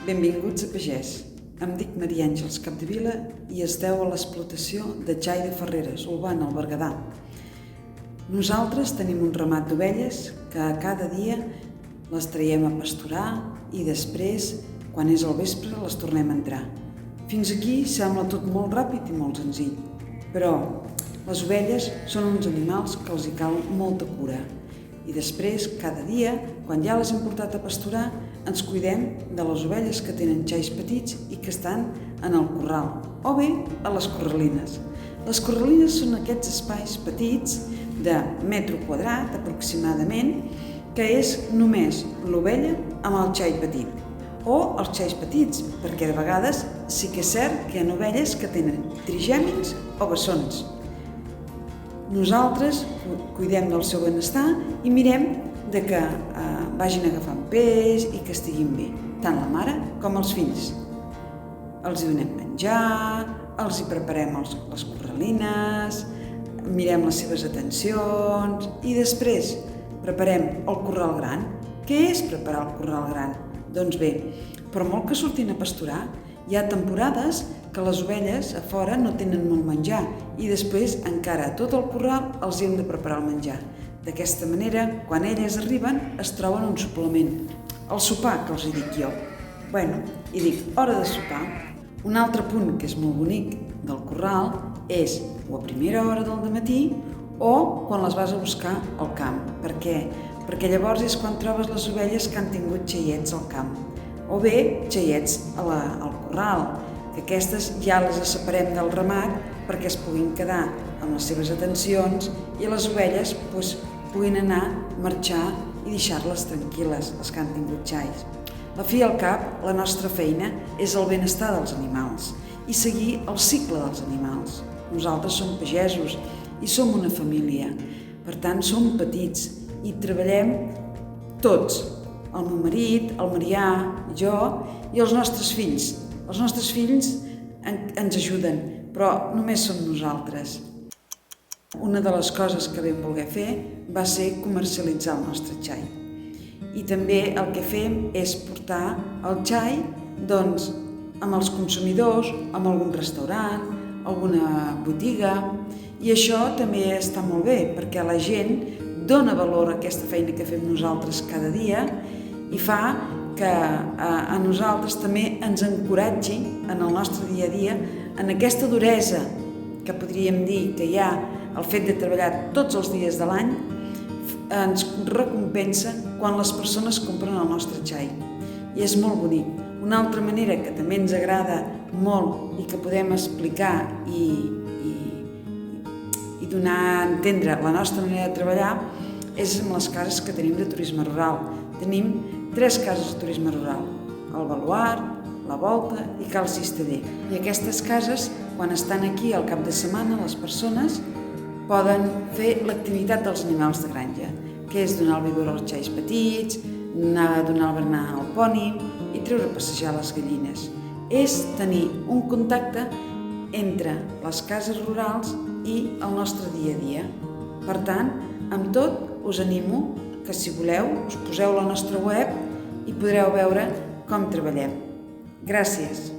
Benvinguts a Pagès. Em dic Maria Àngels Capdevila i esteu a l'explotació de Xai de Ferreres, Olvan, al Berguedà. Nosaltres tenim un ramat d'ovelles que cada dia les traiem a pasturar i després, quan és al vespre, les tornem a entrar. Fins aquí sembla tot molt ràpid i molt senzill, però les ovelles són uns animals que els hi cal molta cura. I després, cada dia, quan ja les hem portat a pasturar, ens cuidem de les ovelles que tenen xais petits i que estan en el corral, o bé a les corralines. Les corralines són aquests espais petits de metro quadrat, aproximadament, que és només l'ovella amb el xai petit, o els xais petits, perquè de vegades sí que és cert que hi ha ovelles que tenen trigèmins o bessons. Nosaltres cuidem del seu benestar i mirem de que vagin agafant pes i que estiguin bé, tant la mare com els fills. Els hi donem menjar, els hi preparem les corralines, mirem les seves atencions i després preparem el corral gran. Què és preparar el corral gran? Doncs bé, per molt que surtin a pasturar, hi ha temporades que les ovelles a fora no tenen molt menjar i després encara a tot el corral els hem de preparar el menjar. D'aquesta manera, quan elles arriben, es troben un suplement, el sopar, que els hi dic jo. I dic, hora de sopar. Un altre punt que és molt bonic del corral és o a primera hora del dematí o quan les vas a buscar al camp. Per què? Perquè llavors és quan trobes les ovelles que han tingut xaiets al camp, o bé xaiets al corral, que aquestes ja les separem del ramat perquè es puguin quedar amb les seves atencions i les ovelles puguin anar, marxar i deixar-les tranquil·les, les que han tingut xais. Al fi i al cap, la nostra feina és el benestar dels animals i seguir el cicle dels animals. Nosaltres som pagesos i som una família, per tant som petits i treballem tots, el meu marit, el Marià, jo i els nostres fills. Els nostres fills ens ajuden, però només som nosaltres. Una de les coses que vam voler fer va ser comercialitzar el nostre xai. I també el que fem és portar el xai amb els consumidors, amb algun restaurant, alguna botiga, i això també està molt bé perquè la gent dona valor a aquesta feina que fem nosaltres cada dia i fa que a nosaltres també ens encoratgi en el nostre dia a dia, en aquesta duresa que podríem dir que hi ha el fet de treballar tots els dies de l'any, ens recompensa quan les persones compren el nostre xai. I és molt bonic. Una altra manera que també ens agrada molt i que podem explicar i donar a entendre la nostra manera de treballar és amb les cases que tenim de turisme rural. Tenim 3 cases de turisme rural, el Baluard, la Volta i Cal Cisteller. I aquestes cases, quan estan aquí al cap de setmana, les persones poden fer l'activitat dels animals de granja, que és donar el vigor als xais petits, anar a donar el berenar al poni i treure a passejar les gallines. És tenir un contacte entre les cases rurals i el nostre dia a dia. Per tant, amb tot, us animo que si voleu us poseu a la nostra web i podreu veure com treballem. Gràcies!